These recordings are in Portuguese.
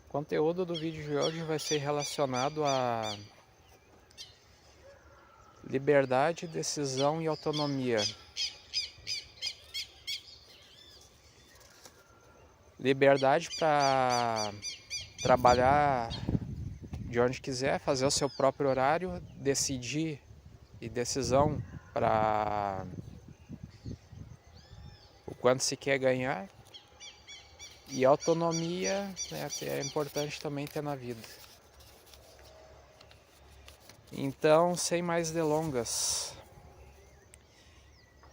O conteúdo do vídeo de hoje vai ser relacionado a liberdade, decisão e autonomia. Liberdade para trabalhar de onde quiser, fazer o seu próprio horário, decidir e decisão para o quanto se quer ganhar. E autonomia, né, é importante também ter na vida. Então, sem mais delongas,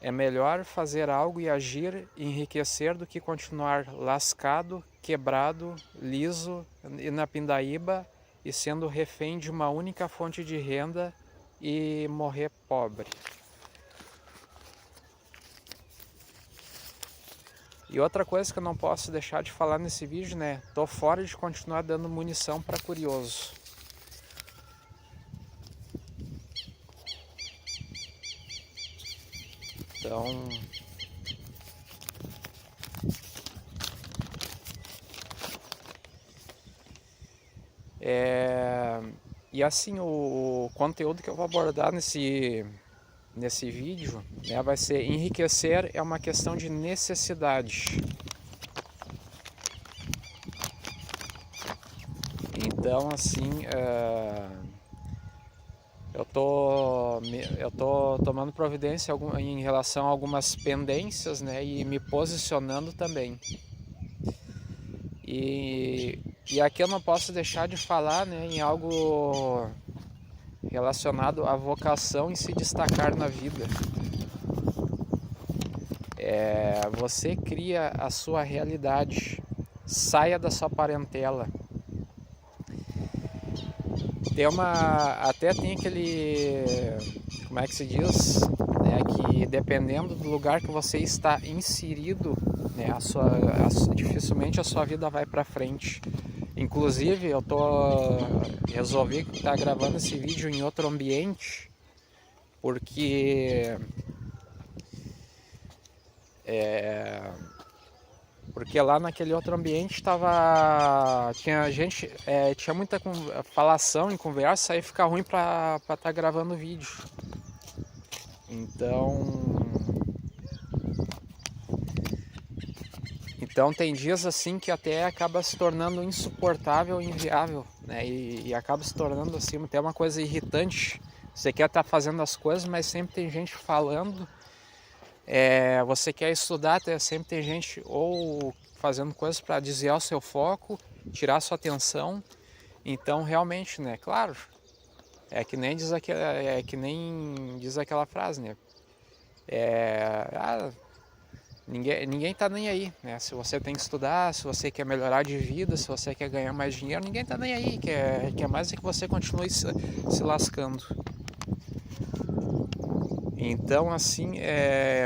é melhor fazer algo e agir e enriquecer do que continuar lascado, quebrado, liso e na pindaíba e sendo refém de uma única fonte de renda e morrer pobre. E outra coisa que eu não posso deixar de falar nesse vídeo, né? Tô fora de continuar dando munição para curioso. Então, e assim, o conteúdo que eu vou abordar nesse vídeo, né, vai ser: enriquecer é uma questão de necessidade. Então, assim, eu tô tomando providência em relação a algumas pendências, né, e me posicionando também. E aqui eu não posso deixar de falar, né, em algo relacionado à vocação em se destacar na vida. Você cria a sua realidade, saia da sua parentela. Até tem aquele, como é que se diz, né, que dependendo do lugar que você está inserido, né, dificilmente a sua vida vai para frente. Inclusive, resolvi estar gravando esse vídeo em outro ambiente, porque lá naquele outro ambiente tinha muita falação e conversa, aí fica ruim para estar gravando vídeo. Então tem dias assim que até acaba se tornando insuportável e inviável, né? E acaba se tornando assim até uma coisa irritante. Você quer estar fazendo as coisas, mas sempre tem gente falando. Você quer estudar, sempre tem gente ou fazendo coisas para desviar o seu foco, tirar a sua atenção. Então realmente, né? Claro, é que nem diz aquela frase, né? Ninguém tá nem aí, né? Se você tem que estudar, se você quer melhorar de vida, se você quer ganhar mais dinheiro, ninguém tá nem aí. Quer mais é que você continue se lascando. Então, assim,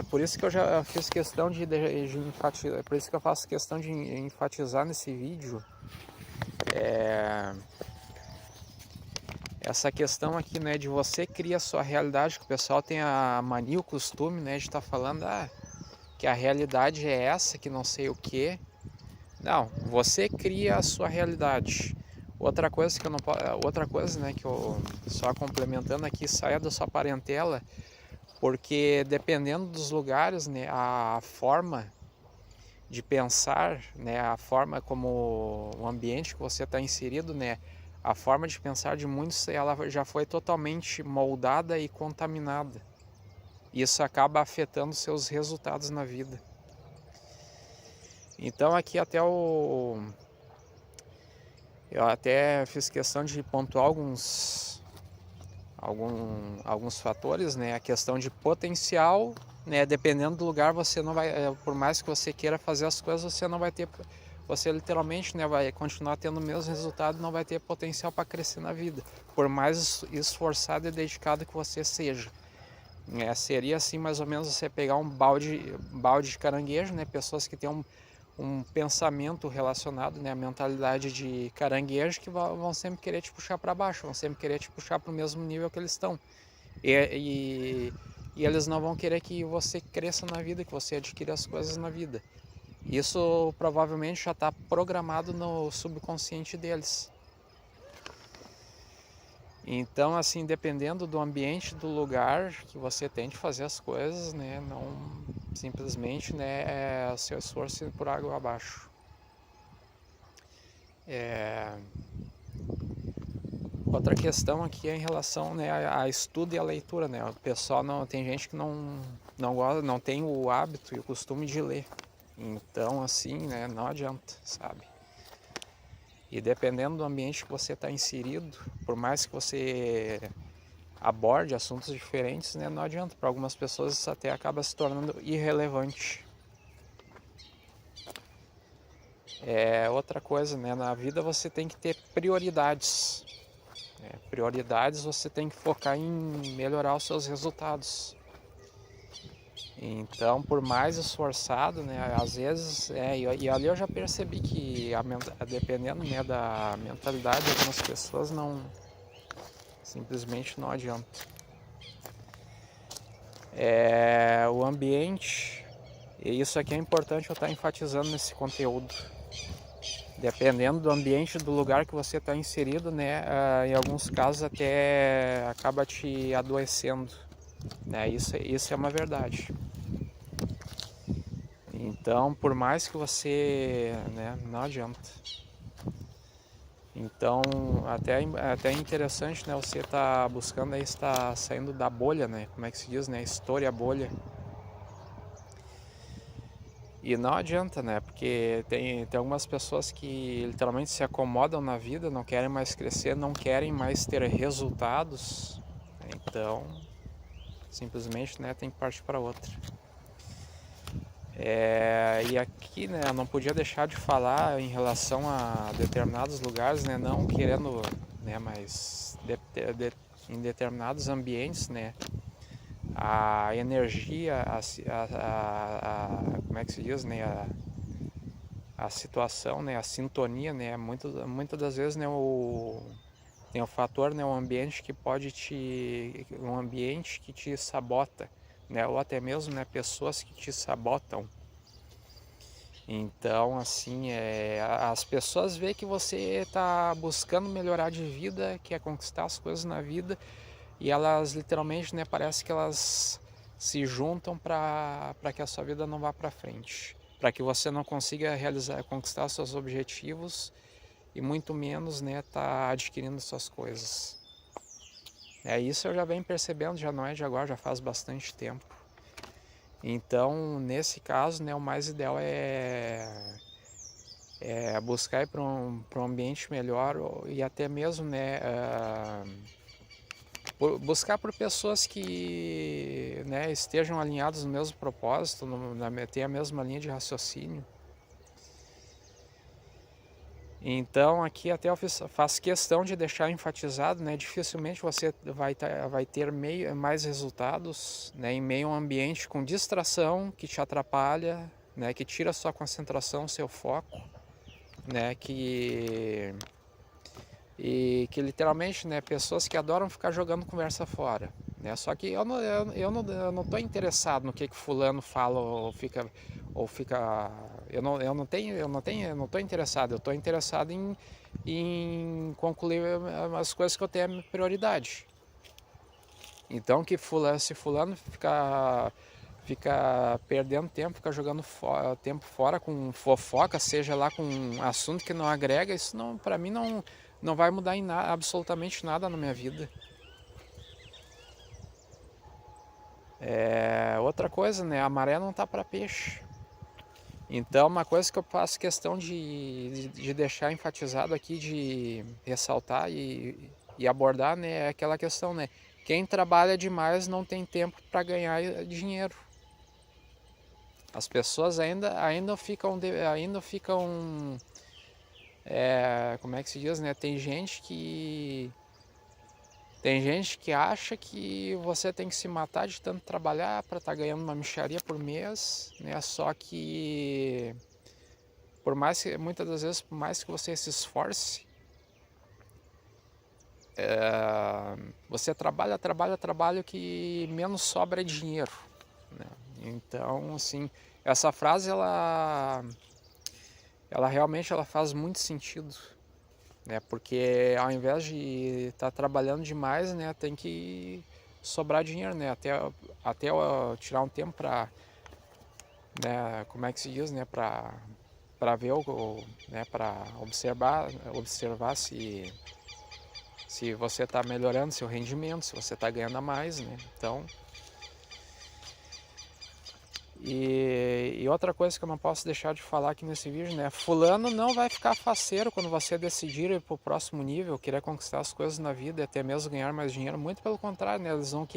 por isso que eu já fiz questão de enfatizar, por isso que eu faço questão de enfatizar nesse vídeo essa questão aqui, né, de você criar a sua realidade, que o pessoal tem a mania, o costume, né, de estar falando que a realidade é essa, que não sei o que. Não, você cria a sua realidade. Outra coisa né, que eu só complementando aqui, saia da sua parentela, porque dependendo dos lugares, né, a forma de pensar, né, a forma como o ambiente que você está inserido, né, a forma de pensar de muitos, ela já foi totalmente moldada e contaminada. Isso acaba afetando seus resultados na vida. Então aqui eu até fiz questão de pontuar alguns fatores, né? A questão de potencial, né? Dependendo do lugar, você não vai, por mais que você queira fazer as coisas, você não vai ter, você literalmente, né, vai continuar tendo o mesmo resultado, não vai ter potencial para crescer na vida, por mais esforçado e dedicado que você seja. Seria assim mais ou menos você pegar um balde de caranguejo, né? Pessoas que têm um pensamento relacionado, né, a mentalidade de caranguejo, que vão sempre querer te puxar para baixo, vão sempre querer te puxar para o mesmo nível que eles estão. E eles não vão querer que você cresça na vida, que você adquira as coisas na vida. Isso provavelmente já está programado no subconsciente deles. Então, assim, dependendo do ambiente, do lugar que você tem de fazer as coisas, né, não simplesmente, né, o seu esforço indo por água abaixo. Outra questão aqui é em relação, né, a estudo e a leitura, né? O pessoal não tem gente que não gosta, não tem o hábito e o costume de ler. Então, assim, né, não adianta, sabe? E dependendo do ambiente que você está inserido, por mais que você aborde assuntos diferentes, né, não adianta. Para algumas pessoas isso até acaba se tornando irrelevante. Outra coisa, né, na vida você tem que ter prioridades. Prioridades você tem que focar em melhorar os seus resultados. Então, por mais esforçado, né, às vezes, e ali eu já percebi que dependendo, né, da mentalidade de algumas pessoas, simplesmente não adianta. O ambiente, e isso aqui é importante eu estar enfatizando nesse conteúdo. Dependendo do ambiente, do lugar que você está inserido, né, em alguns casos até acaba te adoecendo, né, isso é uma verdade. Então, por mais que você, né, não adianta. Então, até é interessante, né, você tá buscando aí, está saindo da bolha, né, como é que se diz, né, estoure a bolha. E não adianta, né, porque tem algumas pessoas que literalmente se acomodam na vida, não querem mais crescer, não querem mais ter resultados, então, simplesmente, né, tem que partir para outra. E aqui, né, eu não podia deixar de falar em relação a determinados lugares, né, não querendo, né, mas em determinados ambientes, né, a energia, como é que se diz, né, a situação, né, a sintonia, né, muitas das vezes, né, tem o fator, né, um ambiente que te sabota, né, ou até mesmo, né, pessoas que te sabotam. Então, assim, as pessoas veem que você está buscando melhorar de vida, quer conquistar as coisas na vida, e elas literalmente, né, parece que elas se juntam para que a sua vida não vá para frente, para que você não consiga conquistar seus objetivos e muito menos, né, tá adquirindo suas coisas. Isso eu já venho percebendo, já não é de agora, já faz bastante tempo. Então, nesse caso, né, o mais ideal é buscar ir para um ambiente melhor e até mesmo, né, buscar por pessoas que, né, estejam alinhadas no mesmo propósito, tenham a mesma linha de raciocínio. Então aqui até eu faço questão de deixar enfatizado, né, dificilmente você vai ter mais resultados, né, em meio a um ambiente com distração que te atrapalha, né, que tira a sua concentração, seu foco, né, que literalmente, né, pessoas que adoram ficar jogando conversa fora, né? Só que eu não tô interessado no que fulano fala ou fica eu não tô interessado, eu tô interessado em concluir as coisas que eu tenho prioridade. Então se fulano fica perdendo tempo, fica jogando tempo fora com fofoca, seja lá com um assunto que não agrega, isso não, para mim não vai mudar em absolutamente nada na minha vida. Outra coisa, né? A maré não tá para peixe. Então, uma coisa que eu faço questão de deixar enfatizado aqui, de ressaltar e abordar, né, é aquela questão, né? Quem trabalha demais não tem tempo para ganhar dinheiro. As pessoas ainda ficam como é que se diz, né? Tem gente que acha que você tem que se matar de tanto trabalhar para estar ganhando uma mixaria por mês, né? Só que muitas das vezes, por mais que você se esforce, você trabalha, o que menos sobra é dinheiro, né? Então, assim, essa frase ela realmente ela faz muito sentido, né? Porque ao invés de estar trabalhando demais, né, tem que sobrar dinheiro, né? Até tirar um tempo para, né, como é que se diz, né, para ver né, para observar se você está melhorando seu rendimento, se você está ganhando a mais, né? Então, e outra coisa que eu não posso deixar de falar aqui nesse vídeo, né? Fulano não vai ficar faceiro quando você decidir ir para o próximo nível, querer conquistar as coisas na vida e até mesmo ganhar mais dinheiro. Muito pelo contrário, né? Eles vão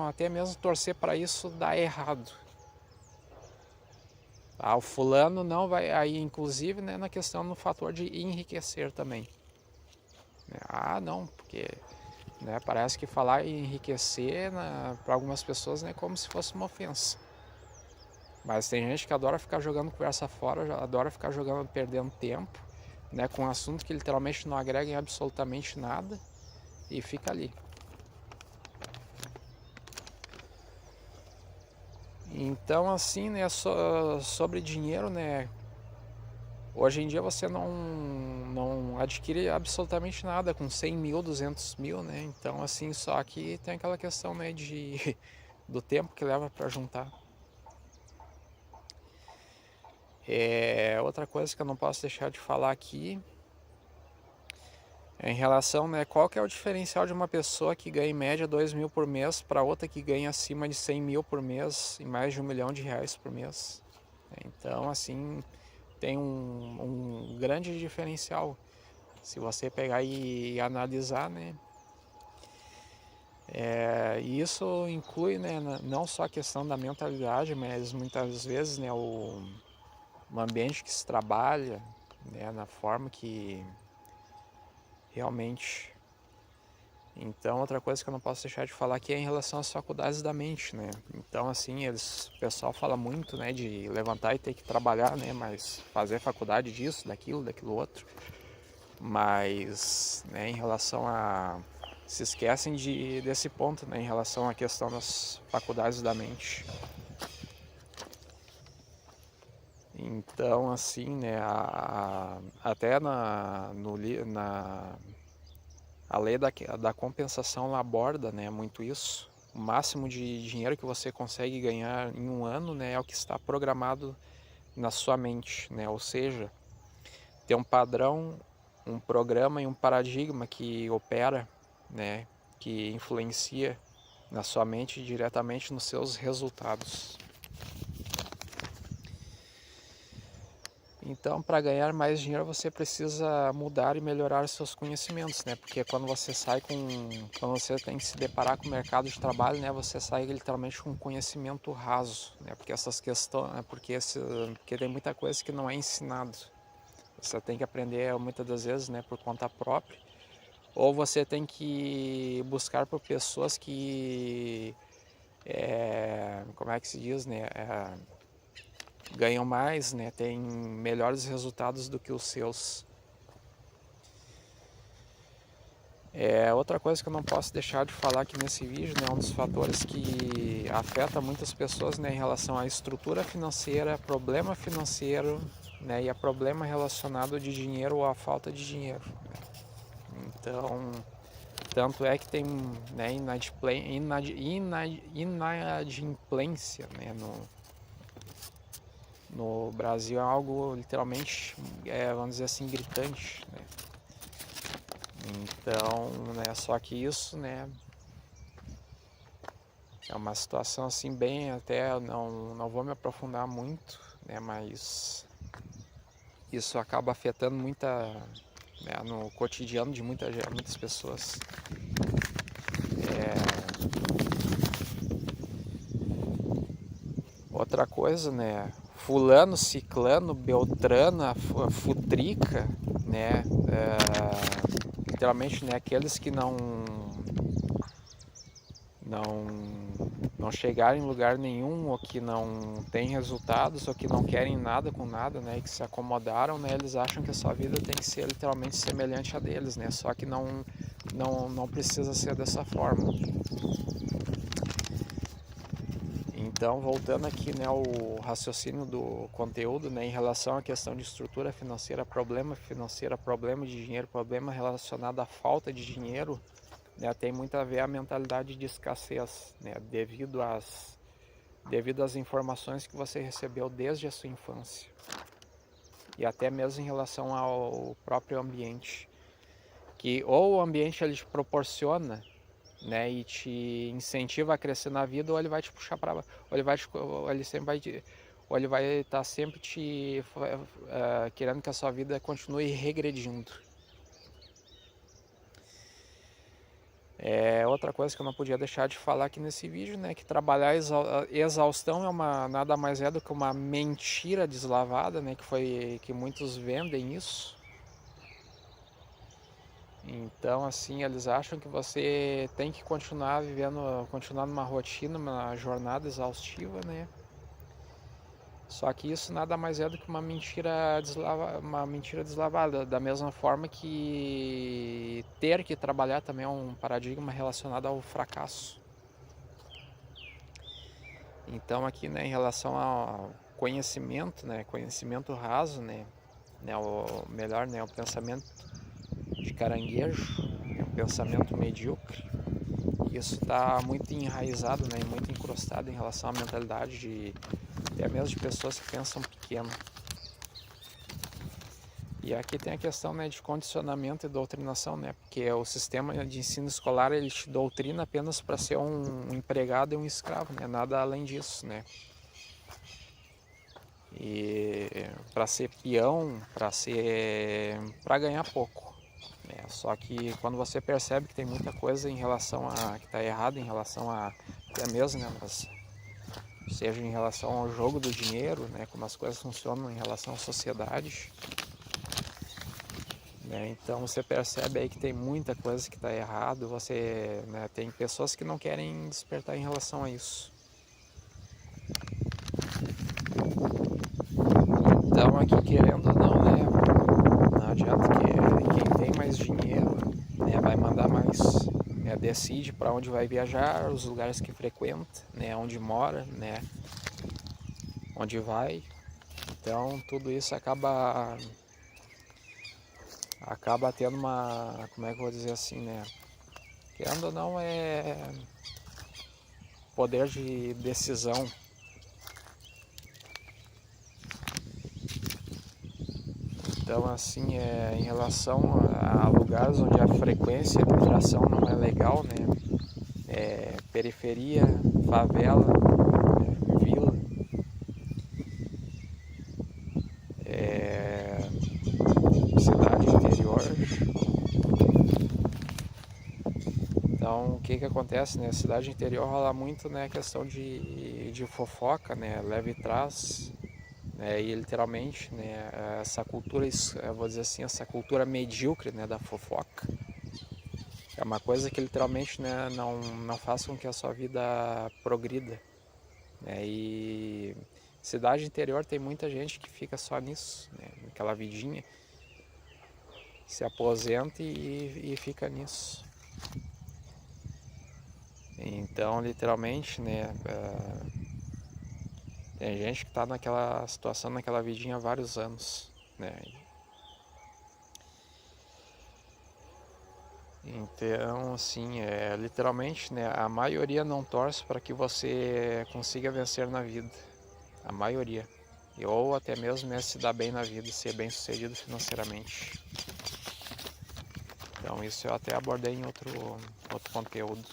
até mesmo torcer para isso dar errado. Tá? O fulano não vai, aí inclusive, né, na questão no fator de enriquecer também. Ah, não, porque, né, parece que falar em enriquecer para algumas pessoas, né, é como se fosse uma ofensa. Mas tem gente que adora ficar jogando conversa fora, adora ficar jogando, perdendo tempo, né, com um assunto que literalmente não agrega em absolutamente nada e fica ali. Então, assim, né, sobre dinheiro, né, hoje em dia você não adquire absolutamente nada com 100 mil, 200 mil, né, então, assim, só que tem aquela questão, né, do tempo que leva para juntar. Outra coisa que eu não posso deixar de falar aqui é em relação, né, qual que é o diferencial de uma pessoa que ganha em média 2 mil por mês para outra que ganha acima de 100 mil por mês e mais de R$1 milhão por mês. Então, assim, tem um grande diferencial. Se você pegar e analisar, né, e isso inclui, né, não só a questão da mentalidade, mas muitas vezes, né, no ambiente que se trabalha, né, na forma que realmente. Então, outra coisa que eu não posso deixar de falar aqui é em relação às faculdades da mente, né? Então, assim, o pessoal fala muito, né, de levantar e ter que trabalhar, né, mas fazer faculdade disso, daquilo outro. Mas, né, em relação se esquecem desse ponto, né, em relação à questão das faculdades da mente. Então, assim, né, até a lei da compensação ela aborda, né, muito isso. O máximo de dinheiro que você consegue ganhar em um ano, né, é o que está programado na sua mente, né? Ou seja, tem um padrão, um programa e um paradigma que opera, né, que influencia na sua mente diretamente nos seus resultados. Então, para ganhar mais dinheiro, você precisa mudar e melhorar seus conhecimentos, né? Porque quando você tem que se deparar com o mercado de trabalho, né, você sai literalmente com conhecimento raso, né? Porque essas questões, porque tem muita coisa que não é ensinado. Você tem que aprender muitas das vezes, né, por conta própria, ou você tem que buscar por pessoas que, como é que se diz, né? Ganham mais, né, têm melhores resultados do que os seus. Outra coisa que eu não posso deixar de falar aqui nesse vídeo, né, um dos fatores que afeta muitas pessoas, né, em relação à estrutura financeira, problema financeiro, né, e a problema relacionado de dinheiro ou a falta de dinheiro. Então, tanto é que tem, né, inadimplência, né, no Brasil é algo literalmente, vamos dizer assim, gritante, né? Então, né, só que isso, né, é uma situação assim bem, até não vou me aprofundar muito, né, mas isso acaba afetando né, no cotidiano de muitas pessoas. Outra coisa, né, fulano, ciclano, beltrano, futrica, né, literalmente, né, aqueles que não chegarem em lugar nenhum, ou que não têm resultados, ou que não querem nada com nada, né, e que se acomodaram, né, eles acham que a sua vida tem que ser literalmente semelhante a deles, né, só que não precisa ser dessa forma. Então, voltando aqui, né, ao raciocínio do conteúdo, né, em relação à questão de estrutura financeira, problema de dinheiro, problema relacionado à falta de dinheiro, né, tem muito a ver a mentalidade de escassez, né, devido às informações que você recebeu desde a sua infância e até mesmo em relação ao próprio ambiente, que ou o ambiente ele te proporciona, né, e te incentiva a crescer na vida, ou ele vai te puxar para, ou ele vai ou ele sempre vai ou ele vai estar sempre te querendo que a sua vida continue regredindo. Outra coisa que eu não podia deixar de falar aqui nesse vídeo, né, que trabalhar exaustão nada mais é do que uma mentira deslavada, né, que muitos vendem isso. Então, assim, eles acham que você tem que continuar numa rotina, uma jornada exaustiva, né? Só que isso nada mais é do que uma mentira deslavada, da mesma forma que ter que trabalhar também é um paradigma relacionado ao fracasso. Então, aqui, né, em relação ao conhecimento, né, conhecimento raso, né, o melhor, né, o pensamento de caranguejo, o pensamento medíocre. Isso está muito enraizado, né, muito incrustado em relação à mentalidade até mesmo de pessoas que pensam pequeno. E aqui tem a questão, né, de condicionamento e doutrinação, né, porque o sistema de ensino escolar ele te doutrina apenas para ser um empregado e um escravo, né, nada além disso, né. E para ser peão, para ganhar pouco. Só que quando você percebe que tem muita coisa em relação a que está errado em relação a até mesmo, né, seja em relação ao jogo do dinheiro, né, como as coisas funcionam em relação à sociedade, né, então você percebe aí que tem muita coisa que está errado, né, tem pessoas que não querem despertar em relação a isso. Então aqui, querendo ou não, né, não adianta que quem tem mais dinheiro, né, vai mandar mais, né, decide para onde vai viajar, os lugares que frequenta, né, onde mora, né, onde vai. Então tudo isso acaba tendo como é que eu vou dizer assim, né, querendo ou não é poder de decisão. Então, assim, em relação a lugares onde a frequência de interação não é legal, né? Periferia, favela, vila, cidade interior. Então, o que acontece, né? Cidade interior rola muito, né, a questão de fofoca, né? Leva e traz. E literalmente, né, essa cultura, eu vou dizer assim, essa cultura medíocre, né, da fofoca, é uma coisa que literalmente, né, não faz com que a sua vida progrida, né, e cidade interior tem muita gente que fica só nisso, né, naquela vidinha, se aposenta e fica nisso. Então, literalmente, né, tem gente que está naquela situação, naquela vidinha há vários anos, né. Então, assim, literalmente, né, a maioria não torce para que você consiga vencer na vida. A maioria. Ou até mesmo, né, se dar bem na vida e ser bem sucedido financeiramente. Então, isso eu até abordei em outro conteúdo.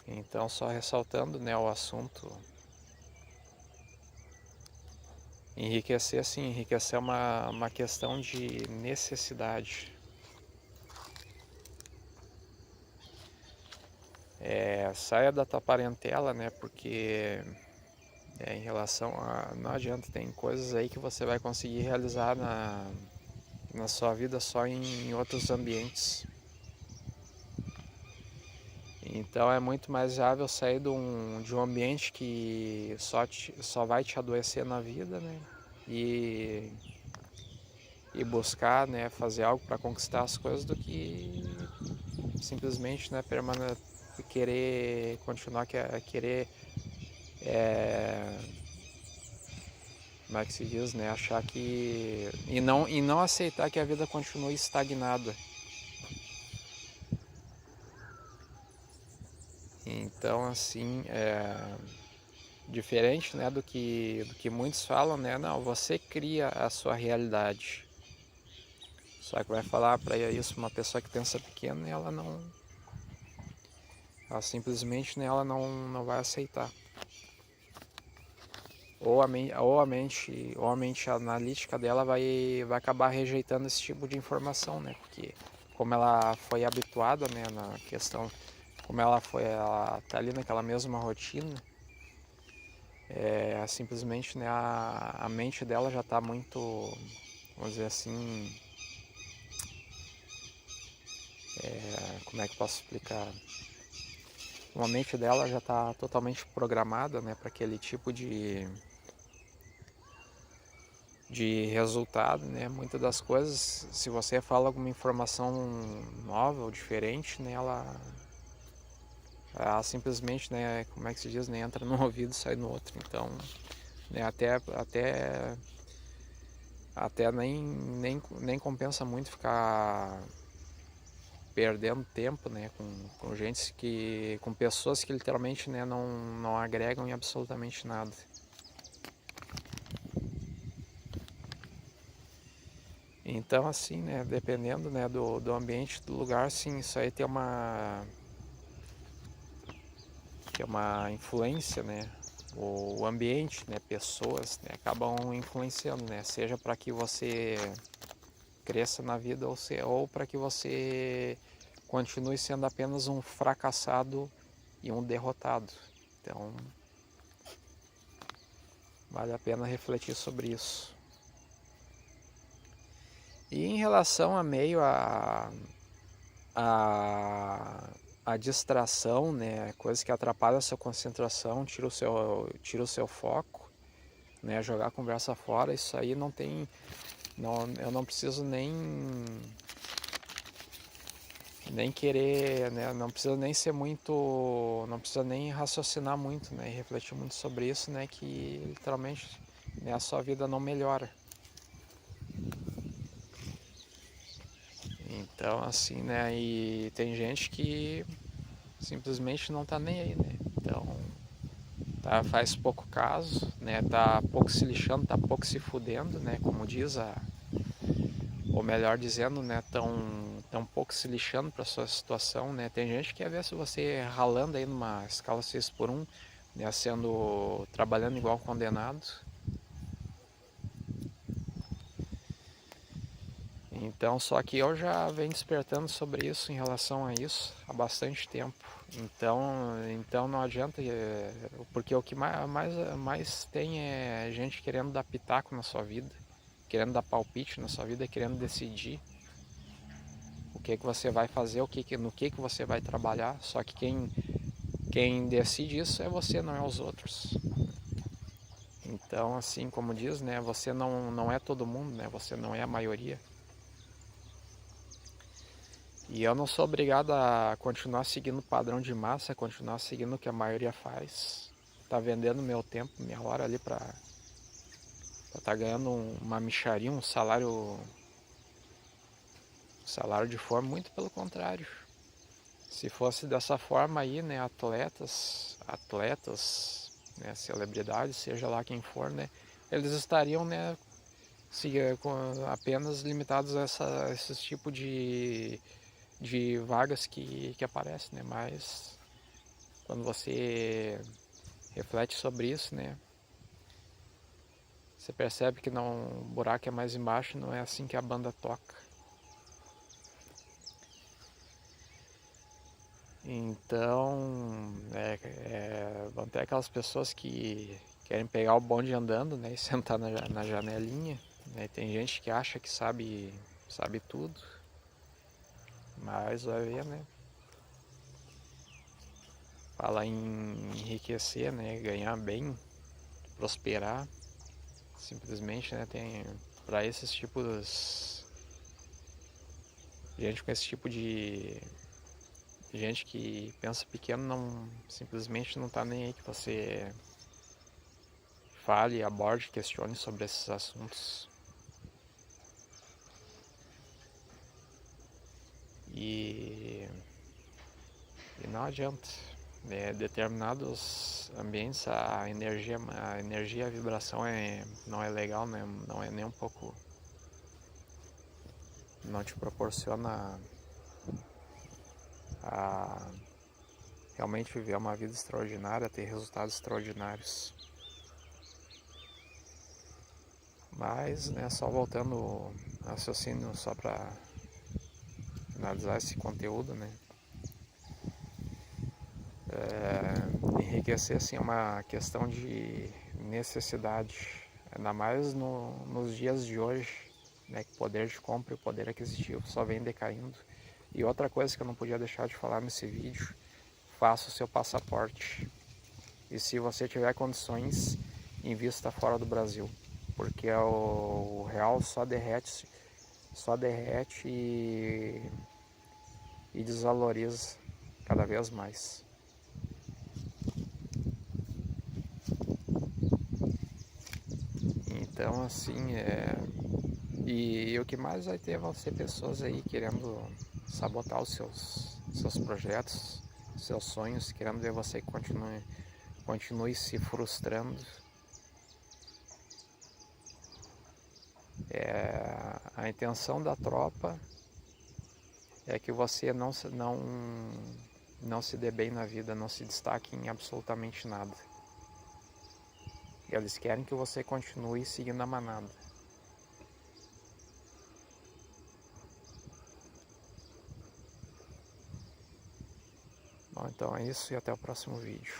Então, só ressaltando, né, o assunto, enriquecer, assim, enriquecer é uma questão de necessidade. Saia da tua parentela, né, porque em relação a... não adianta, tem coisas aí que você vai conseguir realizar na sua vida só em outros ambientes. Então é muito mais viável sair de um ambiente que só vai te adoecer na vida, né? E buscar, né, fazer algo para conquistar as coisas do que simplesmente, né, querer continuar, querer, é, como é que se diz, né? Achar que... E não aceitar que a vida continue estagnada. Então, assim, diferente, né, do que muitos falam, né? Não, você cria a sua realidade. Só que vai falar para isso uma pessoa que pensa pequeno e ela não... Ela simplesmente, né, ela não vai aceitar. Ou a mente analítica dela vai acabar rejeitando esse tipo de informação, né? Porque como ela foi habituada, né, na questão, como ela tá ali naquela mesma rotina, simplesmente, né, a mente dela já está muito, vamos dizer assim, como é que eu posso explicar? A mente dela já está totalmente programada, né, para aquele tipo de resultado, né? Muitas das coisas, se você fala alguma informação nova ou diferente, né, ela simplesmente, né, como é que se diz, né, entra num ouvido e sai no outro. Então, né, até nem compensa muito ficar perdendo tempo, né, com pessoas que literalmente, né, não agregam em absolutamente nada. Então, assim, né, dependendo, né, do ambiente, do lugar, sim, isso aí tem uma influência, né, o ambiente, né, pessoas, né, acabam influenciando, né, seja para que você cresça na vida ou para que você continue sendo apenas um fracassado e um derrotado. Então, vale a pena refletir sobre isso. E em relação a meio a, a distração, né, coisas que atrapalham a sua concentração, tira o seu foco, né, jogar a conversa fora, isso aí não tem, não, eu não preciso nem querer, né, não precisa nem ser muito, não precisa nem raciocinar muito, né, e refletir muito sobre isso, né, que literalmente, né, a sua vida não melhora. Então, assim, né, e tem gente que simplesmente não tá nem aí, né, então tá, faz pouco caso, né, tá pouco se lixando, tá pouco se fudendo, né, como diz ou melhor dizendo, né, tão pouco se lixando para sua situação, né? Tem gente que quer ver se você ralando aí numa escala 6x1, né, trabalhando igual condenado. Então, só que eu já venho despertando sobre isso, em relação a isso, há bastante tempo. Então não adianta, porque o que mais tem é gente querendo dar pitaco na sua vida, querendo dar palpite na sua vida, querendo decidir o que você vai fazer, no que você vai trabalhar. Só que quem decide isso é você, não é os outros. Então, assim como diz, né, você não é todo mundo, né, você não é a maioria. E eu não sou obrigado a continuar seguindo o padrão de massa, continuar seguindo o que a maioria faz. Tá vendendo meu tempo, minha hora ali pra tá ganhando uma mixaria, salário de forma, muito pelo contrário. Se fosse dessa forma aí, né, atletas, né, celebridades, seja lá quem for, né, eles estariam, né, apenas limitados a esses tipos de vagas que aparecem, né, mas quando você reflete sobre isso, né, você percebe que não, o buraco é mais embaixo, não é assim que a banda toca. Então, vão ter aquelas pessoas que querem pegar o bonde andando, né, e sentar na janelinha, né? Tem gente que acha que sabe tudo, mas vai ver, né? Fala em enriquecer, né, ganhar bem, prosperar, simplesmente, né, tem para esses tipos gente com esse tipo Gente que pensa pequeno não simplesmente não tá nem aí que você fale, aborde, questione sobre esses assuntos. E não adianta. Determinados ambientes a energia, a vibração não é legal, né? Não é nem um pouco. Não te proporciona a realmente viver uma vida extraordinária, ter resultados extraordinários. Mas, né, só voltando ao raciocínio, só para finalizar esse conteúdo, né? Enriquecer assim, é uma questão de necessidade, ainda mais nos dias de hoje, né, que o poder de compra e o poder aquisitivo só vem decaindo. E outra coisa que eu não podia deixar de falar nesse vídeo, faça o seu passaporte. E se você tiver condições, invista fora do Brasil, porque o real só derrete e desvaloriza cada vez mais. Então, assim, e o que mais vai ter vão ser pessoas aí querendo sabotar os seus projetos, seus sonhos, querendo ver você continue se frustrando. A intenção da tropa é que você não se dê bem na vida, não se destaque em absolutamente nada. Eles querem que você continue seguindo a manada. Bom, então é isso e até o próximo vídeo.